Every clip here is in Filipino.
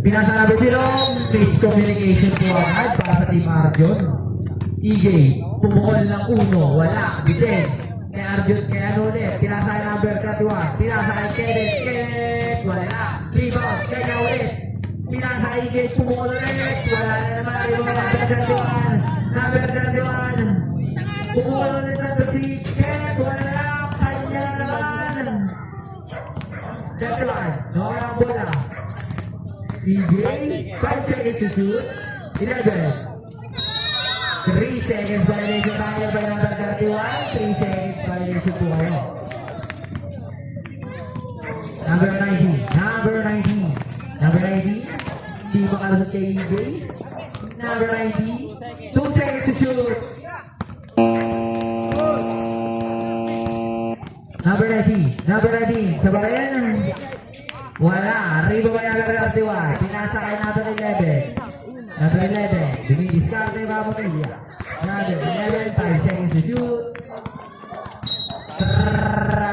Pinasa number 0, miscommunication po agad para sa Team Arjun. EJ, pumukol ng 1, wala, bitin. Kay Arjun, kay ano ulit, pinasa kay number 31, pinasa kay Kenneth, wala. Rebound, kaya ulit. Pinasa kay EJ, pumukol ulit, wala na naman. Number 31, pumukol ulit ng si Kenneth, wala. Kanya na naman. 31, nawala ang bola. EJ, 5 seconds to shoot. 11. 3 seconds violation tayo by number 31. 3 seconds violation po kayo. Number 19. Number 19. Number 19. Hindi makalusot kay EJ. Number 19. 2 seconds to shoot. Number 19. Number 19. Sabayan. Wala. Ribo by number 31. Pinasa kay number 11. Number 11. Dumidiskarte yung mga pamilya. Number 11. 5 seconds to shoot.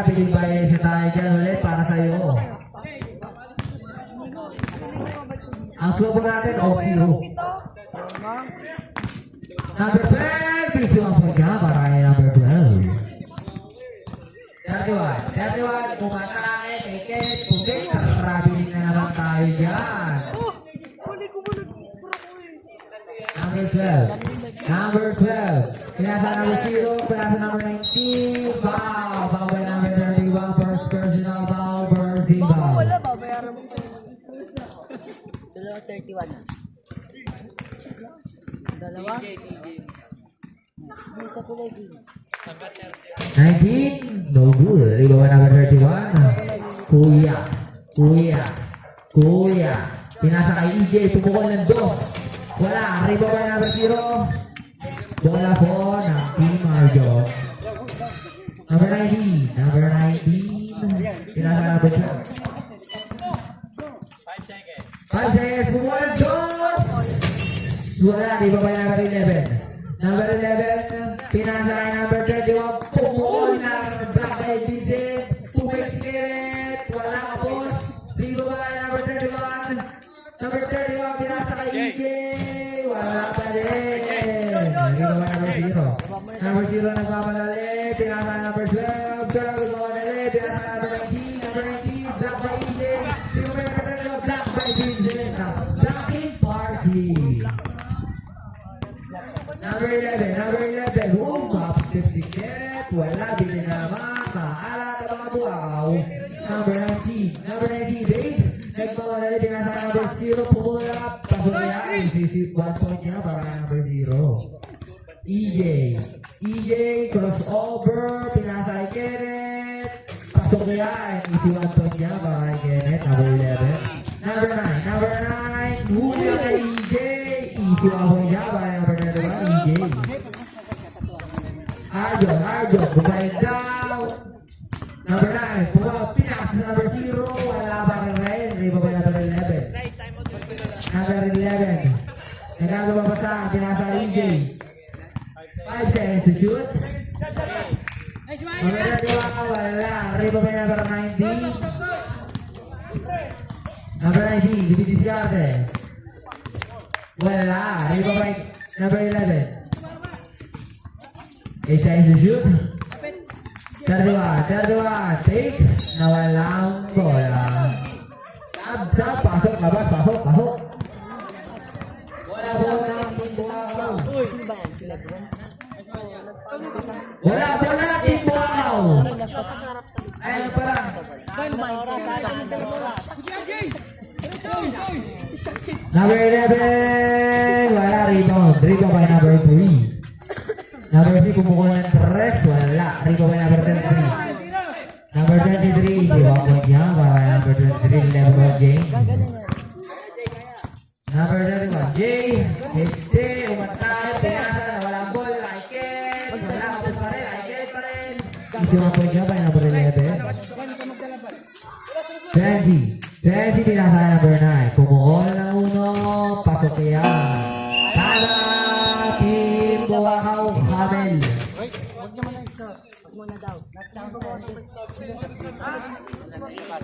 Biling bayan siya tayo dyan ulit para sa'yo. Ang score po natin, 0-0. Number 12. Piso ang po dyan para kay number 12. 31. 31. Pumatake kay Kenneth. Pugay. Biling na naman tayo dyan. Number 12. Number 12. Pinasa number 0. Pinasa number 19. Foul. Foul by number 31. First personal foul. First foul. Wala ba? Bayaran mo. Dalawa 31. Dalawa? Isa po kay Gino. 19. No good. Riba by number 31. Kuya. Kuya. Kuya. Pinasa kay EJ. Pumukol ng 2. Wala, riba by number 0. Bola po ng Team Arjun. Number 19. Number 19. Pinasa number 2. 5 seconds. Pumukol ng 2. Wala, riba by number 11. Number 11. Pinasa kay number 21. Pumukol ng Black by Vincent. Pumikit. Wala ka boss. Riba by number 31. Number 31. Pinasa kay EJ. Wala pa din. Number 0 nagmamadali. Pinasa number 12. 12 nagmamadali. Pinasa number 19. Number 19. Black by EJ. Black by Vincent. Blocking party. Number 11. Number 11. Up 50 wala. Bininamak. Maalat ang mga buwaw. Number 19. Number 19. Dave. Nagmamadali. Pinasa number 0. Pumulap. Pasok yan. Sisip 1 point niya para number 0. EJ. EJ. Crossover. Pinasa kay Kenneth. Pasok yan. Easy 1 point niya para kay Kenneth. Number 11. Number 9. Number 9. Huli kay EJ. Easy 1 point niya para number 11. EJ. Arjun. Arjun. Bumalik daw. Number 9. Pinasa number 0. Wala pa rin. Riba ba number 11? Number 11. Nagagawa pa sa pinasa EJ. 5 seconds to shoot. Wala. Riba ba number 19? Number 19. Dibidiskarte. Wala. Riba ba number 11? 8 seconds to shoot. 31. 31. Take. Nawalang bola. Sab. Pasok. Labas. Pasok. Pasok. Wala bola. Timbuaw. Wala bola. Timbuaw. Ayun pala. Number 11. Wala rebound. Rebound by number 3. Number 3 pumukul ng 3. Wala. Rebound by number 23. Number 23. Diba po niya para number 23. Level of game. Number 31. Jay. Histe. Umatay. Pinasa. Walang ball. Aiket. Wala. Kapit pa rin. Aiket pa rin. Diba po niya by number 11. 20. 20. Pinasa number 9. Pumukul ng 1. Pasok yan. Tala. Team Buwakaw. Hamel. Wait, huwag naman na isa. Huwag muna daw.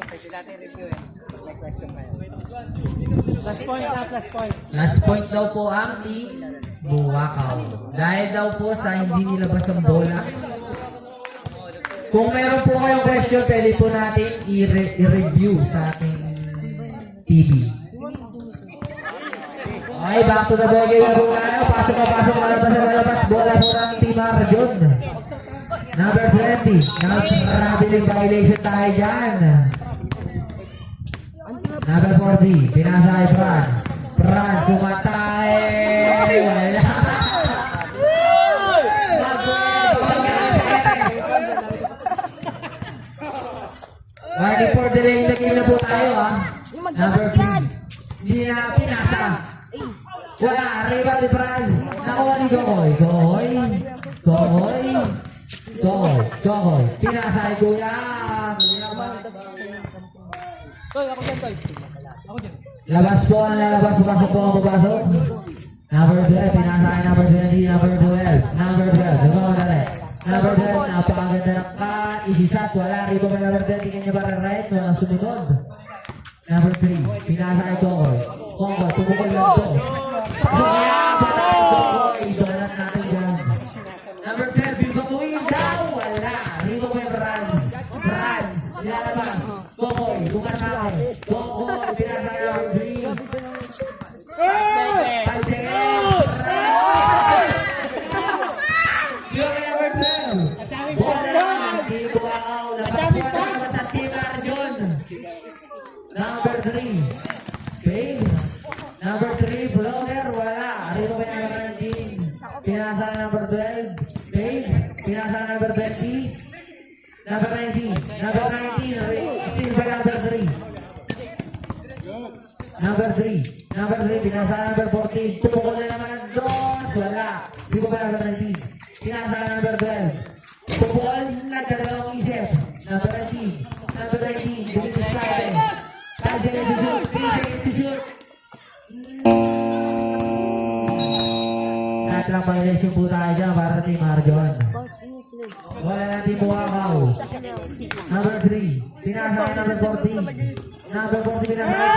Pwede natin review eh. May question pa yan. Plus point na, plus point. Last point daw po ang team Buwakaw. Dahil daw po sa hindi nilabas ang bola. Kung meron po kayong question, pwede po natin i-review sa ating TV. Okay, back to the ball game. Pasok na, malabas. Bola po ng Team Arjun. Number 20. Traveling violation tayo dyan. Number 40. Pinasa kay Fran. Fran, pumatay. Wala. Ready for the lane. Lagay na po tayo, ha. Number 3. Hindi na pinasa. Wala. Rebound ni Fran. Nakuha ni Gokoy. Gokoy. Pinasa kay Kuya. Labas po ang lalabas. Pasok po ang papasok. Number 12. Pinasa kay number 20. Number 12. Dumawa na rin. Number 12. Napakaganda ng ka-isisat. Wala. Rito pa number 12. Tingnan niya para right. Walang sumunod. Number 3. Pinasa kay Gokoy. Tumukol lang to. Idolat natin dyan. Number 12. Yung Gokoy daw. Wala. Rito pa yung Franz. Nilalabas. Gokoy. Tumatay. Gokoy. Pinasa kay number 3. 5 seconds. Yung number 12. Bola naman. Team Buwakaw. Labas sa Team Arjun. Number 3. Babe. Number 3. Blocker. Wala. Rito pa yung number 19. Pinasa na number 12. Babe. Pinasa na number 20. Number 19. Number 19. Still by number 3. Number 3. Number 3. Pinasa na number 14. Tumukol na naman ang dos. Wala. Rito pa number 19. Pinasa na number 12. Tumukol na dalawang isip. Number 19. Number 19. Dito sa atin. 5 seconds to shoot. 3 seconds to shoot. Tatlong violation po tayo dyan para Team Arjun. Wala na Team Buwakaw. Number 3. Pinasa kay number 14. Number 14 pinasa kay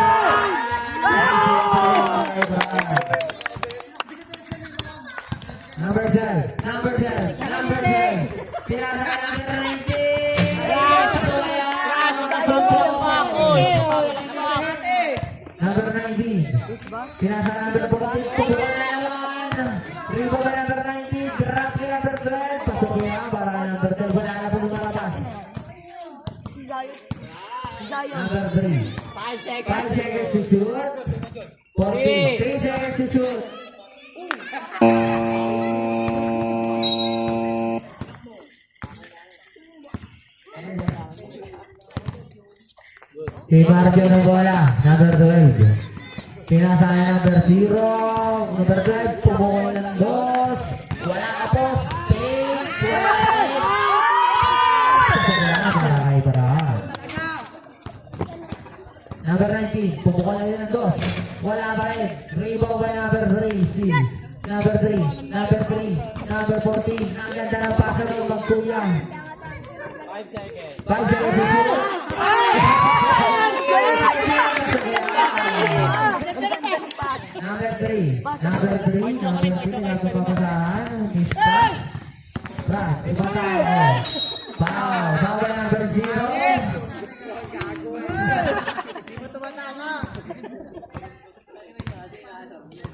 Number 12. Number 12. Pinasa kay number 19. Number 19. Pinasa kay number 14. Tubukan na naman. Ribo kay number 19. Drop kay number 12. Pasok yan para number 12. Wala na po lumalabas. Number 3. 5 seconds to shoot. 14. 3 seconds to shoot. Si Marjo ng bola. Number 12. Pinasa kay number 0. Number 12. Pumukol ng dos. Wala ka po. Number 19, pumukol na rin ng dos. Wala pa rin. Rebound by number 3. Steve. Number 3. Number 3. Number 14. Ang ganda ng pasa ng magkuya. 5 seconds. 5 seconds. Number 3. Number 3. Number 3. Nagpapasahan. Miss Pass. Brad. Iba tayo. Foul. Foul by number 0.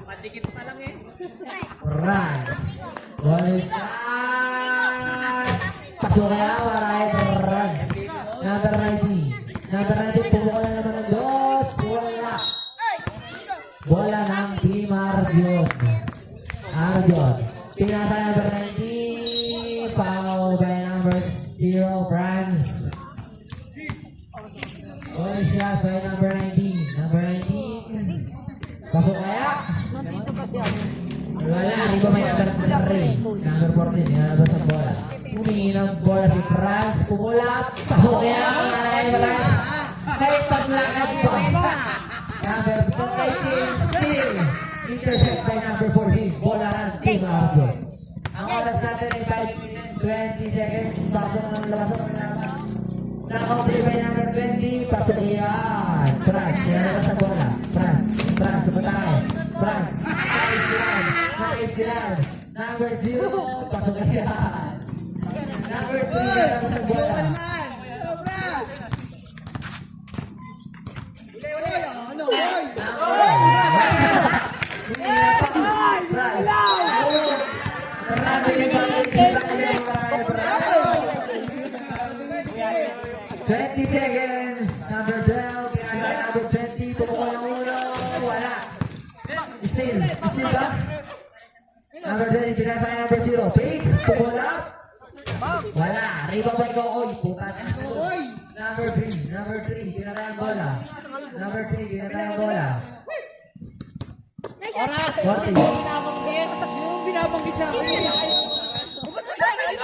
Pandikit pa lang eh. Run. Balik. Pasok kaya maray. Run. Number 19. Number 19. Pumukol na naman ng dos. Bola. Bola ng Team Arjun. Pinasa number 19. Foul by number 0. Franz. Ball shot by number 19. Number 19. Pasok kaya? Nandito kasi ako. Wala, di ba may number 3? Number 14, nilalabas ang bola. Humingi ng bola si Franz, pumulap, pasok kaya ang Franz. Kahit paglakad pa. Number 14, still. Intercept by number 14. Bola ng Team Arjun. Ang oras natin ay 5 minutes, 20 seconds. Pasok ng labas ng Naka-play by number 20. Pasok yan. Franz, sinara sa bola. Franz, sumatay. Franz, nice yan. Number 0. Pasok yan. Number 3, sinara sa bola. Twenty seconds, number 12, pinasa number 20, pumukul ng ulo, wala. Still ba? Number 20, pinasa number 0, Pete, pumukul up. Wala, rebound by Kokoy, puta na. Number 3, pinasa ang bola. Number 3, pinasa ang bola. Oras! 40. Binabanggit! Yung binabanggit sa akin. Ba't mo sa akin?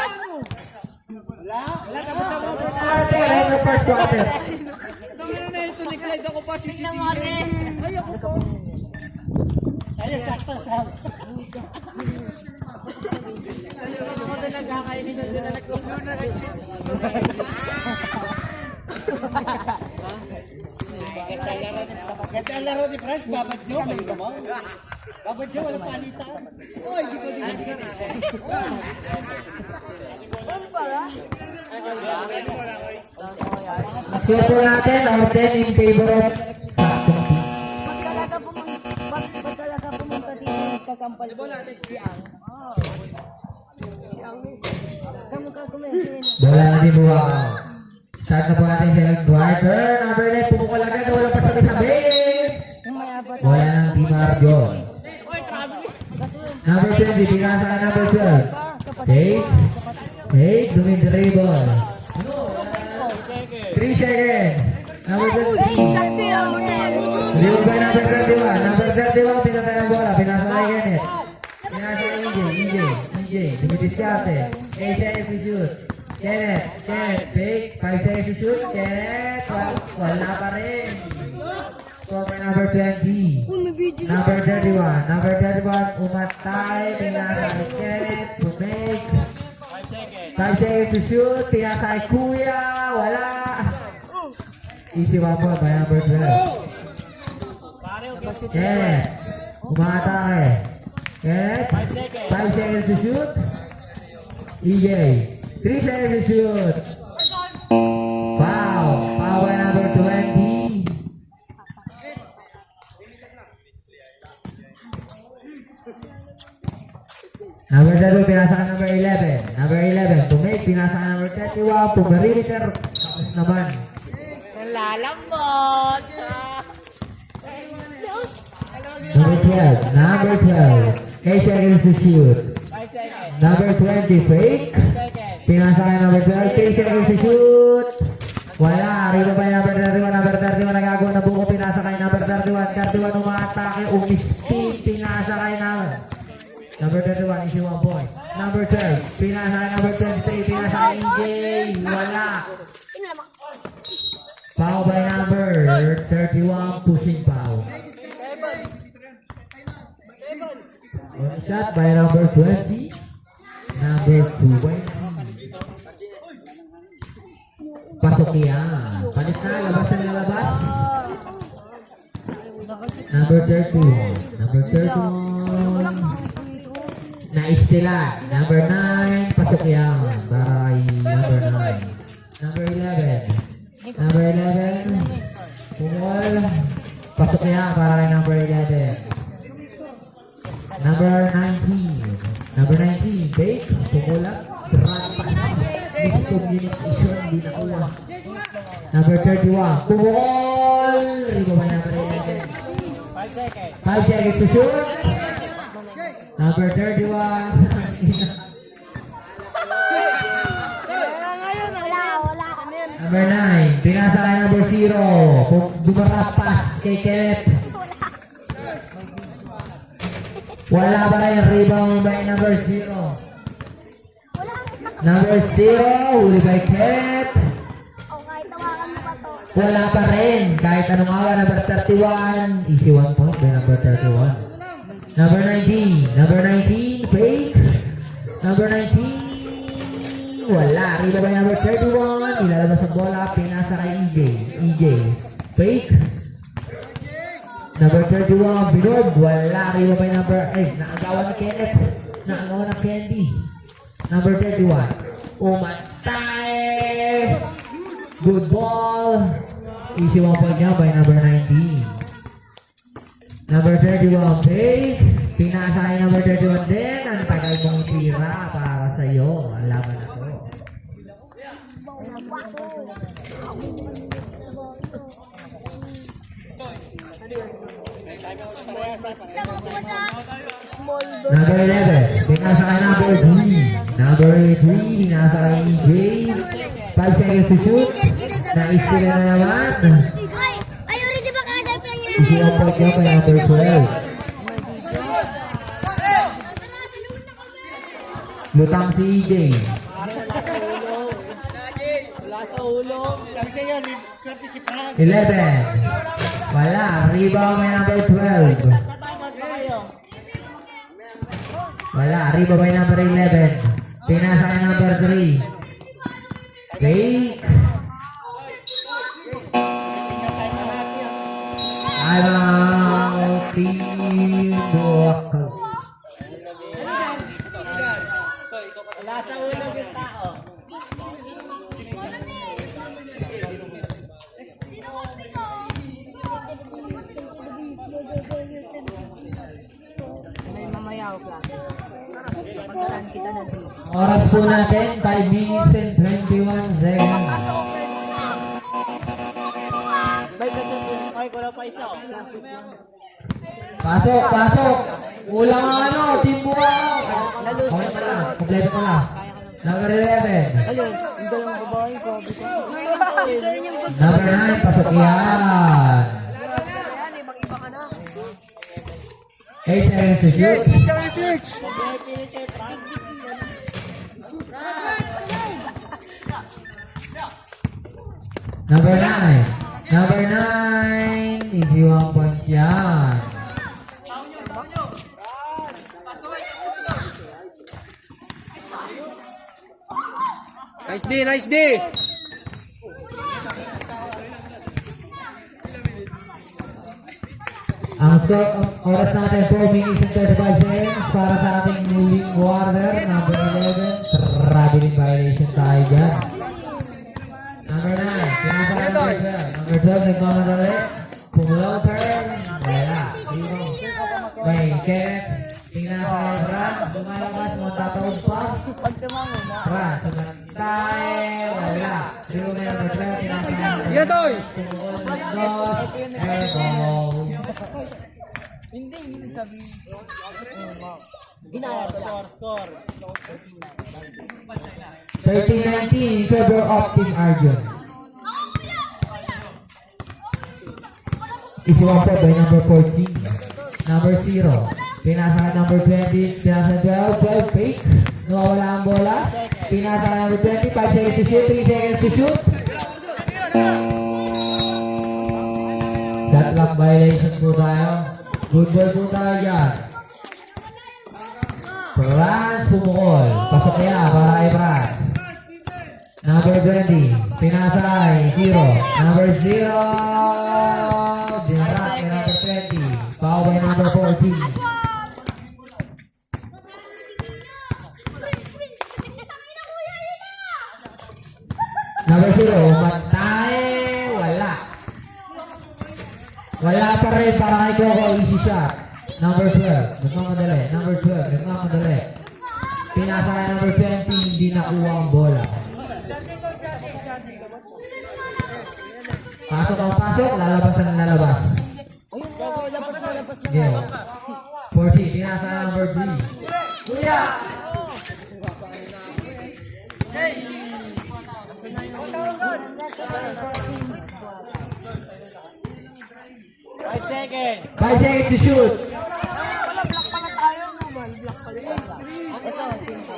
Wala ka ba sa mga first Ate, ano first quarter? Sabi na ito, nag-glide ako pa, sisisihin. Ay, ako po. Sa'yo, sakto, sabi. Ako din nagkakainin na din na nag-glue na Ganda ang laro ni Franz, babad nyo, kayo ba mo? Babad nyo, walang palitan. Oy, di ko din. Score natin, out 10 in favor of Pag talaga pumunta dito, kakampal ko si Ang. Kamu kumain. bola na din buwa. Start na po natin second quarter. Number 9, pumukul agad, wala pa sabi-sabi. Yung mayabot. Wala ng Team Argon. Number 20, pinasa ka number 12. Take, dumidribble. 3 seconds. Number 20. Dribble by number 31. Number 31, pinasa ng bola. Pinasa kay Kenneth. Pinasa kay EJ. Dumidiskarte. 8 seconds to shoot. Kenneth, take. 5 seconds to shoot. Kenneth, wala pa rin. Score by number 20. Number 31, umatay. Pinasa kay Kenneth to make. 5 seconds to shoot. Pinasa kay Kuya. Wala. Easy one more by number 12. Kenneth, umatay. Kenneth, 5 seconds to shoot. EJ, 3 seconds to shoot. Foul by number 20. Number 2, pinasa ka number 11. Number 11, to make, pinasa ka number 31. Pumerimeter, tapos naman. Lalambot. Number 12, 8 seconds to shoot. Number 20, fake. Pinasa ka number 12, 3 seconds to shoot. Wala, rito ba number 31, nagagawa na buko, pinasa kay number 31, umatake, umispin, pinasa kay number 31, issue 1 point. Number 12, pinasa kay number 23, pinasa kay EJ, wala. Foul by number 31, pushing foul. One shot by number 20. Number 20. Pasok yan. Panis na, labas na lalabas. Number 31. Number 31. Nais sila. Number 9. Pasok yan. By number 9. Number 11. Number 11. Pumol. Pasok yan para kay number 11. Number 19. Number 19. Bake. Pumula. Miscommunication. Hindi nakuha. Number 31. Pumol. Ribo ba number 11? 5 seconds to shoot. Number 31. Number 9. Pinasa kay number 0. Kung dumaras pass kay Kenneth. Wala ba yung rebound by number 0? Number 0, huli by Kenneth. Wala pa rin. Kahit anong awa, number 31. Easy 1 point by number 31. Number 19. Number 19, fake. Number 19. Wala. Rebound by number 31. Nilalabas ang bola. Pinasa kay EJ. Fake. Number 31, Binob. Wala. Rebound by number 8. Naagawan ni Kenneth. Naagawan ng Candy. Number 31. Umantay. Good ball. Easy 1 point niya by number 19. Number 31, fake. Pinasa kay number 31 din. Ang tagal mong tira para sa'yo. Ang laban na to. Number 11, pinasa kay number 3. Number 3, pinasa kay EJ. 5 seconds to shoot. Na-steal na naman. Ay, already ba kada pa niya? Easy 1 point niya by number 12. Lutang si EJ. Wala sa ulo. Sabi sa iyo, swerte si Frank. 11. Wala. Rebound by number 12. Wala. Rebound by number 11. Pinasa kay number 3. Fake. Out. Teamwork. Wala sa ulo yung tao. May mamayaw klase. Pagkaran kita na din. Oras po natin, 5 minutes and 21 seconds. Bay ka dyan din. Ay, wala pa isa. Pasok, pasok! Ulang ang ano, team buwan! Nalus Okay pa lang, kompleto pa lang. Number 11. Ayun, yung dalawang babae ko. Number 9, pasok yan. 8 seconds to shoot. Number 9. Number 9. Easy 1 point yan. Nice D, nice D. Ang oras natin 4 minutes and 35 seconds para sa ating moving quarter. Number 11. Traveling violation tayo dyan. Number 9. Pinasa number 12. Number 12 nagmamadali. Pumulaw turn. Wala. May Kenneth. Tingnan sa kay Fran. Lumalabas mo tatawag pa. Pag tumango na. Fran. Sumantay. Wala. Zero may number 12. Pinasa number 12. Yan, Toy. Airball. Hindi, hindi sabi. Ginaya siya. Score. 13-19 in favor of Team Arjun. Isi 1 point by number 14. Number 0. Pinasa ka number 20. Pinasa 12. 12 fake. Nawawala ang bola. Pinasa ka number 20. 5 seconds to shoot. 3 seconds to shoot. Shot clock violation po tayo. Good ball po tayo dyan. Franz pumukol. Pasok niya para kay Franz. Number 20. Pinasa ay 0. Number 0. Dinrak kay number 20. Foul by number 14. Number 0. Matay. Wala. Wala pa rin para kay Coco. Easy shot. Number 12. Nagmamadali. Number 12. Nagmamadali. Pinasa kay number 20. Hindi nakuha ang bola. Pasok ang pasok. Lalabas ang lalabas. Ayun na, lapas na. Yeah. 40. Pinasa kay number 3. Kuya! Five seconds. 5 seconds to shoot. Wala, block pa nga tayo naman. Block pa rin. Ito, team ko.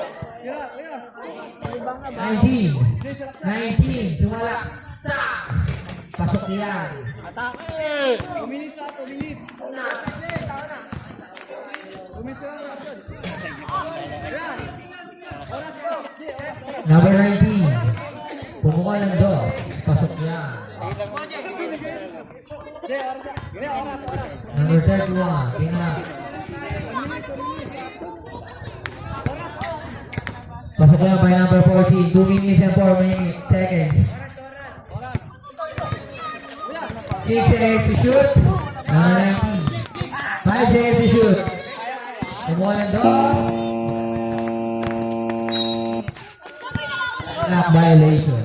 Ibang na ba? 19. Sumalaksak. Pasok yan. Atake. 2 minutes na, 2 minutes. Number 19. Pumuka ng dos. Pasok yan. Number 31. Pinaka. Pasok yan by number 14. 2 minutes and 4 seconds. 6 seconds to shoot. Number 19. 5 seconds to shoot. Pumuka ng dos. Clock violation.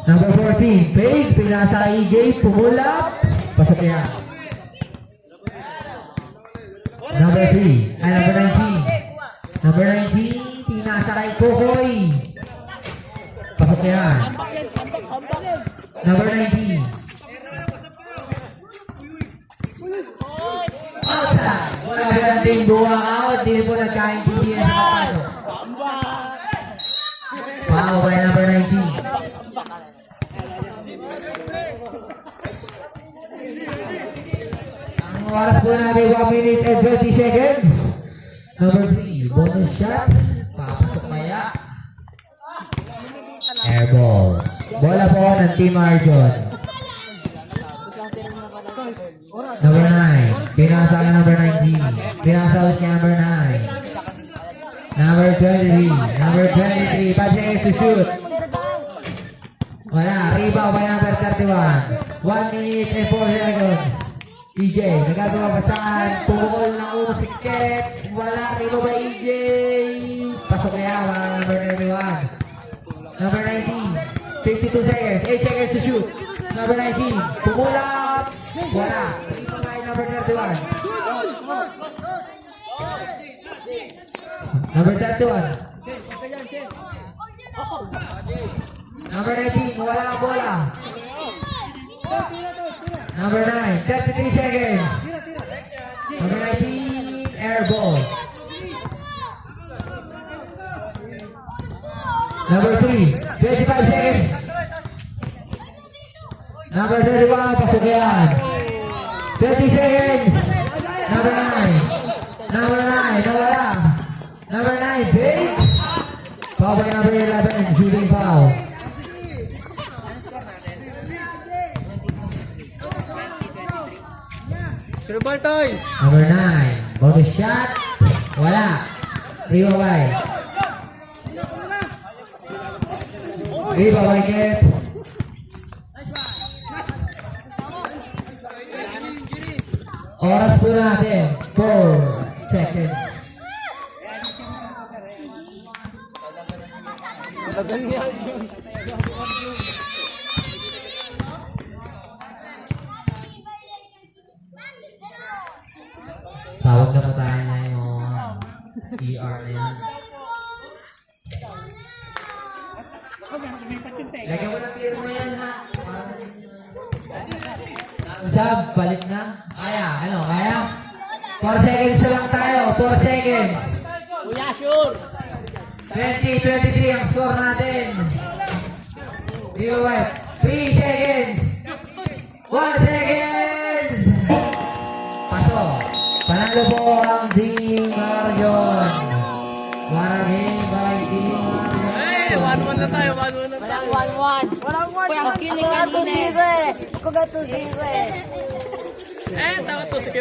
Number 14, Paige, pinasa EJ, pumulap. Pasok yan. Number 3, ay number 19. Number 19, pinasa kay Kokoy. Pasok yan. Number 19. Outside. Wala po natin buwang out. Hindi po nagkaintindihan sa kapasok. Wow, by number 19. Ang oras po natin 1 minute and 20 seconds. Number 3, bonus shot. Papasok kaya. Airball. Bola po ng Team Arjon. Number 9. Pinasa ka number 19. Pinasa ulit si number 9. Number 23. Number 23. 5 seconds to shoot. Wala. Rebound by number 31. 1 minute and 4 seconds. EJ. Nagagawa pa saan. Pumukol ng usikit. Wala. Rebound by EJ. Pasok kaya. Wala number 31. Number 19. 52 seconds. 8 seconds to shoot. Number 19. Pumulap. Wala. Rebound by number 31. Number 31. Number 19. Wala ang bola. Number 9. 33 seconds. Number 19. Air ball. Number 3. 25 seconds. Number 31. Pasok yan. 30 seconds. Number 9. Number 9. Nawala. Number 9. Big. Foul by number 11. Shooting foul. Surubal toy. Number 9. Bonus shot. Wala. Rebound by. Rebound by Kip. Oras po natin. 4 seconds. Tawag na po tayo na yung ER na yun. Lagyan mo na tiro mo yan ha. Sab, balik na. Kaya, ano, kaya? 4 seconds na lang tayo. 4 seconds. Kuya, sure. 20-23 ang score natin. 3 seconds. 1 second. Paso. Panalo po ang Team Arjon. Waragin by Team Arjon. 1-1 na tayo, 1-1 na tayo. 1-1. Walang 1. Kuya, Ako nga 2-0 eh. Ako nga 2-0 eh. Tawa to, sige.